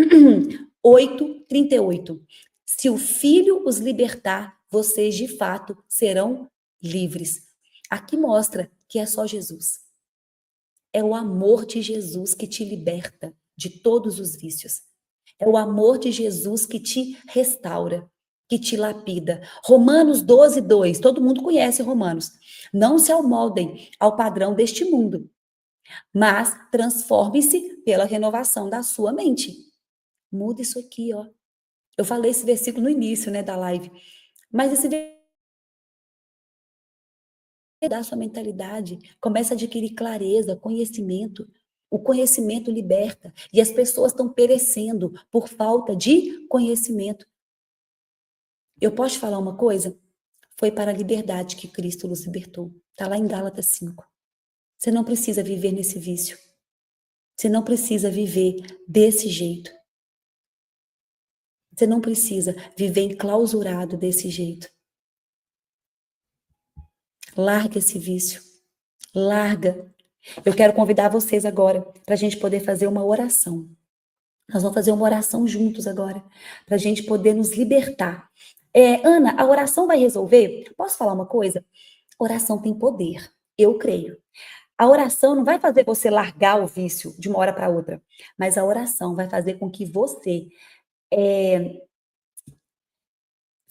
8:38. Se o Filho os libertar, vocês de fato serão livres. Aqui mostra que é só Jesus. É o amor de Jesus que te liberta de todos os vícios. É o amor de Jesus que te restaura, que te lapida. Romanos 12:2. Todo mundo conhece Romanos. Não se amoldem ao padrão deste mundo, mas transforme-se pela renovação da sua mente. Muda isso aqui, ó. Eu falei esse versículo no início, né, da live. Mas esse versículo da sua mentalidade, começa a adquirir clareza, conhecimento. O conhecimento liberta. E as pessoas estão perecendo por falta de conhecimento. Eu posso te falar uma coisa? Foi para a liberdade que Cristo nos libertou. Está lá em Gálatas 5. Você não precisa viver nesse vício. Você não precisa viver desse jeito. Você não precisa viver enclausurado desse jeito. Larga esse vício. Larga. Eu quero convidar vocês agora para a gente poder fazer uma oração. Nós vamos fazer uma oração juntos agora, para a gente poder nos libertar. Ana, a oração vai resolver? Posso falar uma coisa? Oração tem poder. Eu creio. A oração não vai fazer você largar o vício de uma hora para outra, mas a oração vai fazer com que você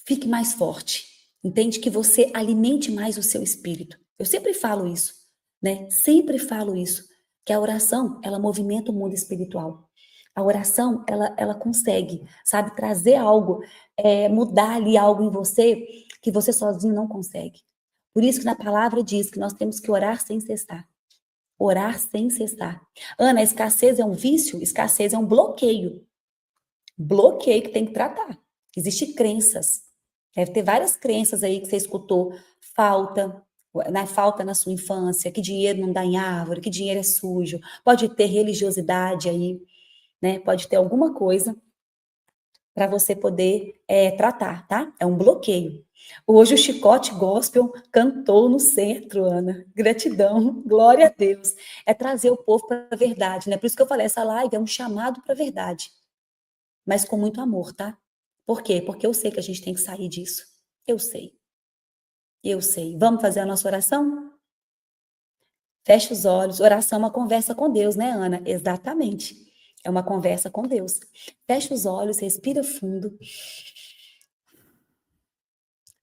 fique mais forte. Entende? Que você alimente mais o seu espírito. Eu sempre falo isso, né? Sempre falo isso, que a oração, ela movimenta o mundo espiritual. A oração, ela consegue, sabe, trazer algo, mudar ali algo em você que você sozinho não consegue. Por isso que na palavra diz que nós temos que orar sem cessar. Orar sem cessar. Ana, a escassez é um vício? Escassez é um bloqueio. Bloqueio que tem que tratar. Existem crenças. Deve ter várias crenças aí que você escutou. Falta, falta na sua infância, que dinheiro não dá em árvore, que dinheiro é sujo. Pode ter religiosidade aí, né? Pode ter alguma coisa para você poder tratar, tá? É um bloqueio. Hoje o Chicote Gospel cantou no centro, Ana. Gratidão, glória a Deus. É trazer o povo para a verdade, né? Por isso que eu falei, essa live é um chamado para a verdade, mas com muito amor, tá? Por quê? Porque eu sei que a gente tem que sair disso. Eu sei. Eu sei. Vamos fazer a nossa oração? Feche os olhos. Oração é uma conversa com Deus, né, Ana? Exatamente. É uma conversa com Deus. Feche os olhos, respira fundo.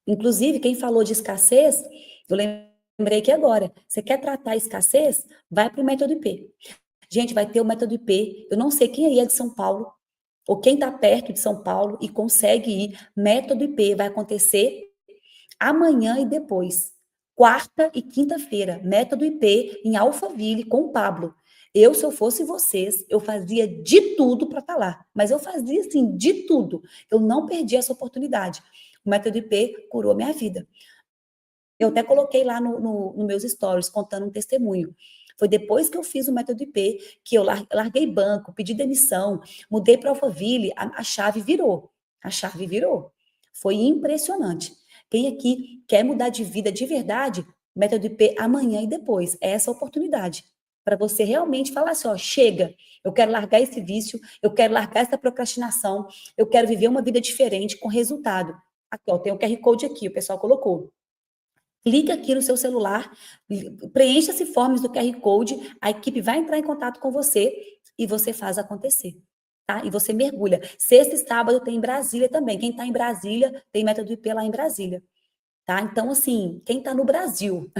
Inclusive, quem falou de escassez, eu lembrei que agora, você quer tratar a escassez? Vai para o método IP. Gente, vai ter o método IP. Eu não sei quem aí é de São Paulo, ou quem está perto de São Paulo e consegue ir. Método IP vai acontecer amanhã e depois. Quarta e quinta-feira, método IP em Alphaville com o Pablo. Eu, se eu fosse vocês, eu fazia de tudo para estar lá. Mas eu fazia, assim, de tudo. Eu não perdi essa oportunidade. O método IP curou minha vida. Eu até coloquei lá no meus stories, contando um testemunho. Foi depois que eu fiz o método IP, que eu larguei banco, pedi demissão, mudei para Alphaville, a chave virou. A chave virou. Foi impressionante. Quem aqui quer mudar de vida de verdade, método IP amanhã e depois. É essa a oportunidade. Para você realmente falar assim, ó, chega, eu quero largar esse vício, eu quero largar essa procrastinação, eu quero viver uma vida diferente com resultado. Aqui, ó, tem o QR Code aqui, o pessoal colocou. Clica aqui no seu celular, preencha esse forms do QR Code, a equipe vai entrar em contato com você e você faz acontecer, tá? E você mergulha. Sexta e sábado tem em Brasília também. Quem está em Brasília, tem método IP lá em Brasília, tá? Então, assim, quem está no Brasil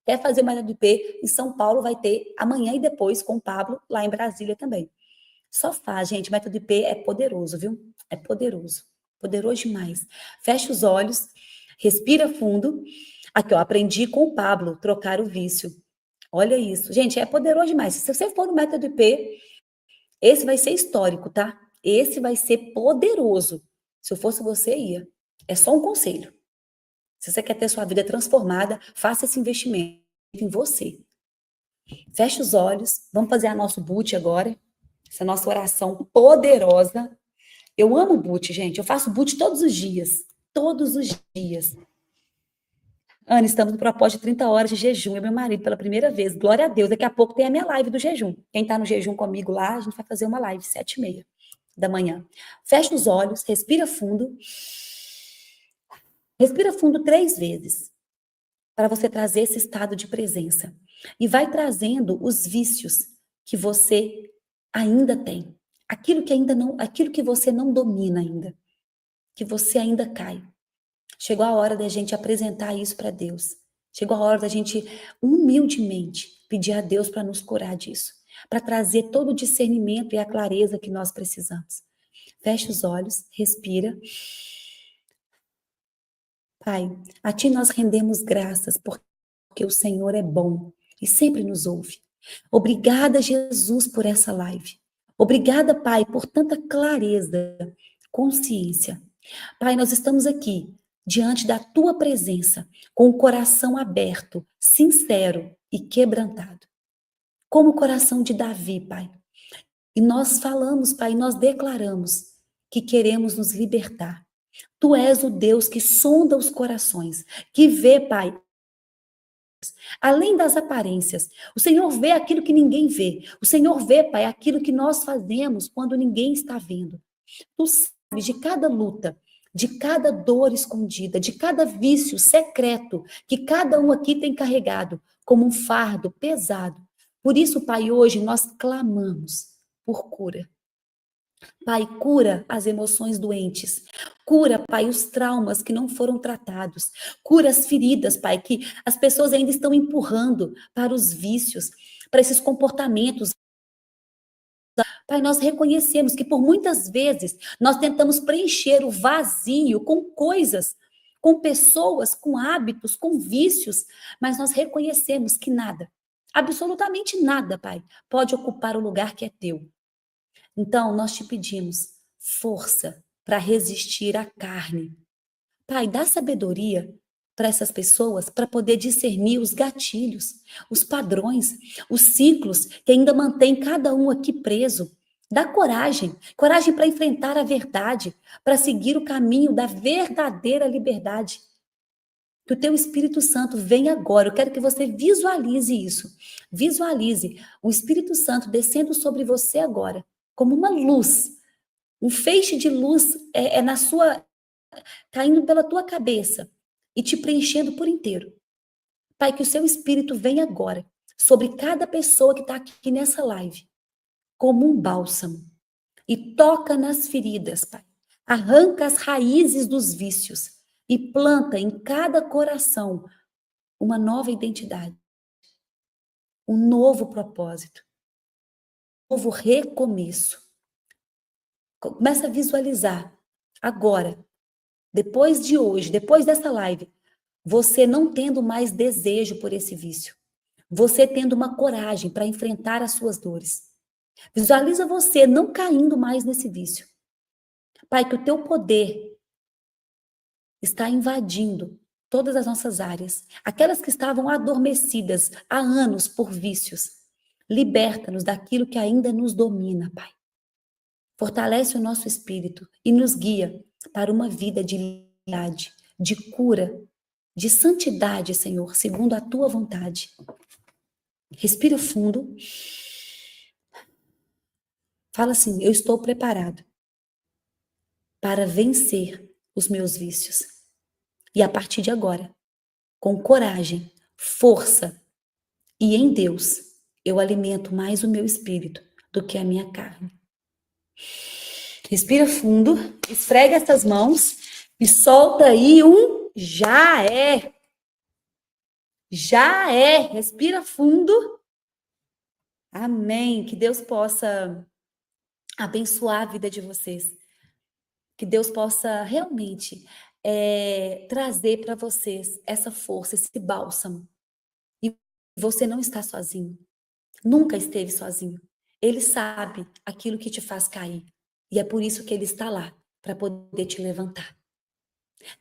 quer fazer o método IP, em São Paulo vai ter amanhã e depois com o Pablo, lá em Brasília também. Só faz, gente, o método IP é poderoso, viu? É poderoso. Poderoso demais. Fecha os olhos, respira fundo. Aqui, ó, aprendi com o Pablo, trocar o vício. Olha isso. Gente, é poderoso demais. Se você for no método IP, esse vai ser histórico, tá? Esse vai ser poderoso. Se eu fosse você, ia. É só um conselho. Se você quer ter sua vida transformada, faça esse investimento em você. Feche os olhos. Vamos fazer a nosso boot agora. Essa nossa oração poderosa. Eu amo boot, gente. Eu faço boot todos os dias. Todos os dias. Ana, estamos no propósito de 30 horas de jejum. Eu e meu marido, pela primeira vez. Glória a Deus. Daqui a pouco tem a minha live do jejum. Quem está no jejum comigo lá, a gente vai fazer uma live, 7h30 da manhã. Fecha os olhos, respira fundo. Respira fundo 3 vezes. Para você trazer esse estado de presença. E vai trazendo os vícios que você ainda tem. Aquilo que ainda não, aquilo que você não domina ainda. Que você ainda cai. Chegou a hora da gente apresentar isso para Deus. Chegou a hora da gente humildemente pedir a Deus para nos curar disso, para trazer todo o discernimento e a clareza que nós precisamos. Feche os olhos, respira. Pai, a Ti nós rendemos graças porque o Senhor é bom e sempre nos ouve. Obrigada, Jesus, por essa live. Obrigada, Pai, por tanta clareza, consciência. Pai, nós estamos aqui diante da tua presença, com o coração aberto, sincero e quebrantado. Como o coração de Davi, Pai. E nós falamos, Pai, nós declaramos que queremos nos libertar. Tu és o Deus que sonda os corações, que vê, Pai, além das aparências. O Senhor vê aquilo que ninguém vê. O Senhor vê, Pai, aquilo que nós fazemos quando ninguém está vendo. Tu sabes de cada luta, de cada dor escondida, de cada vício secreto que cada um aqui tem carregado como um fardo pesado. Por isso, Pai, hoje nós clamamos por cura. Pai, cura as emoções doentes. Cura, Pai, os traumas que não foram tratados. Cura as feridas, Pai, que as pessoas ainda estão empurrando para os vícios, para esses comportamentos. Pai, nós reconhecemos que por muitas vezes nós tentamos preencher o vazio com coisas, com pessoas, com hábitos, com vícios, mas nós reconhecemos que nada, absolutamente nada, Pai, pode ocupar o lugar que é teu. Então, nós te pedimos força para resistir à carne, Pai, dá sabedoria para essas pessoas para poder discernir os gatilhos, os padrões, os ciclos que ainda mantém cada um aqui preso. Dá coragem, coragem para enfrentar a verdade, para seguir o caminho da verdadeira liberdade. Que o teu Espírito Santo venha agora. Eu quero que você visualize isso. Visualize o Espírito Santo descendo sobre você agora, como uma luz. Um feixe de luz na sua, caindo pela tua cabeça e te preenchendo por inteiro. Pai, que o seu Espírito venha agora sobre cada pessoa que está aqui nessa live, como um bálsamo. E toca nas feridas, Pai. Arranca as raízes dos vícios e planta em cada coração uma nova identidade, um novo propósito, um novo recomeço. Começa a visualizar agora, depois de hoje, depois dessa live, você não tendo mais desejo por esse vício, você tendo uma coragem para enfrentar as suas dores. Visualiza você não caindo mais nesse vício. Pai, que o teu poder está invadindo todas as nossas áreas, aquelas que estavam adormecidas há anos por vícios. Liberta-nos daquilo que ainda nos domina, Pai. Fortalece o nosso espírito e nos guia para uma vida de liberdade, de cura, de santidade, Senhor, segundo a tua vontade. Respira fundo. Fala assim: eu estou preparado para vencer os meus vícios. E a partir de agora, com coragem, força e em Deus, eu alimento mais o meu espírito do que a minha carne. Respira fundo, esfrega essas mãos e solta aí um já é. Já é. Respira fundo. Amém. Que Deus possa abençoar a vida de vocês. Que Deus possa realmente trazer para vocês essa força, esse bálsamo. E você não está sozinho. Nunca esteve sozinho. Ele sabe aquilo que te faz cair. E é por isso que ele está lá, para poder te levantar.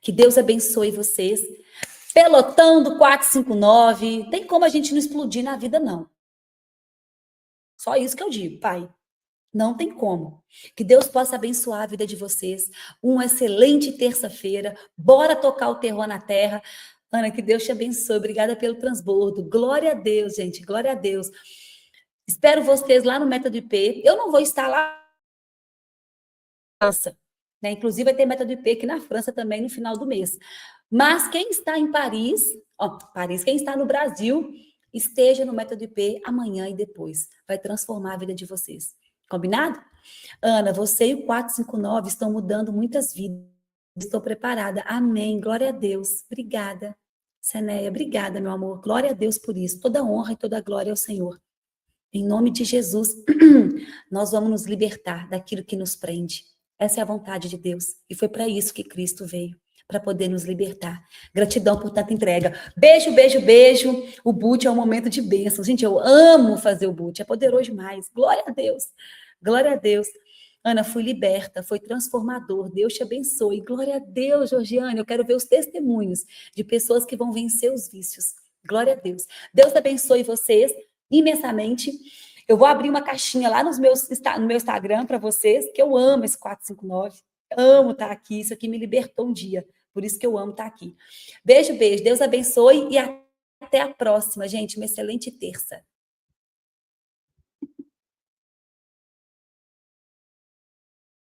Que Deus abençoe vocês. Pelotão do 459. Tem como a gente não explodir na vida, não. Só isso que eu digo, Pai. Não tem como. Que Deus possa abençoar a vida de vocês. Uma excelente terça-feira. Bora tocar o terror na terra. Ana, que Deus te abençoe. Obrigada pelo transbordo. Glória a Deus, gente. Glória a Deus. Espero vocês lá no Método IP. Eu não vou estar lá na França, né? Inclusive vai ter Método IP aqui na França também no final do mês. Mas quem está em Paris, quem está no Brasil, esteja no Método IP amanhã e depois. Vai transformar a vida de vocês. Combinado? Ana, você e o 459 estão mudando muitas vidas. Estou preparada. Amém. Glória a Deus. Obrigada. Senéia, obrigada, meu amor. Glória a Deus por isso. Toda honra e toda glória ao Senhor. Em nome de Jesus, nós vamos nos libertar daquilo que nos prende. Essa é a vontade de Deus. E foi para isso que Cristo veio, para poder nos libertar. Gratidão por tanta entrega. Beijo, beijo, beijo. O boot é um momento de bênção. Gente, eu amo fazer o boot. É poderoso demais. Glória a Deus. Glória a Deus. Ana, fui liberta, foi transformador. Deus te abençoe. Glória a Deus, Georgiane. Eu quero ver os testemunhos de pessoas que vão vencer os vícios. Glória a Deus. Deus abençoe vocês imensamente. Eu vou abrir uma caixinha lá no meu Instagram para vocês, que eu amo esse 459. Amo estar aqui. Isso aqui me libertou um dia. Por isso que eu amo estar aqui. Beijo, beijo. Deus abençoe e até a próxima, gente. Uma excelente terça.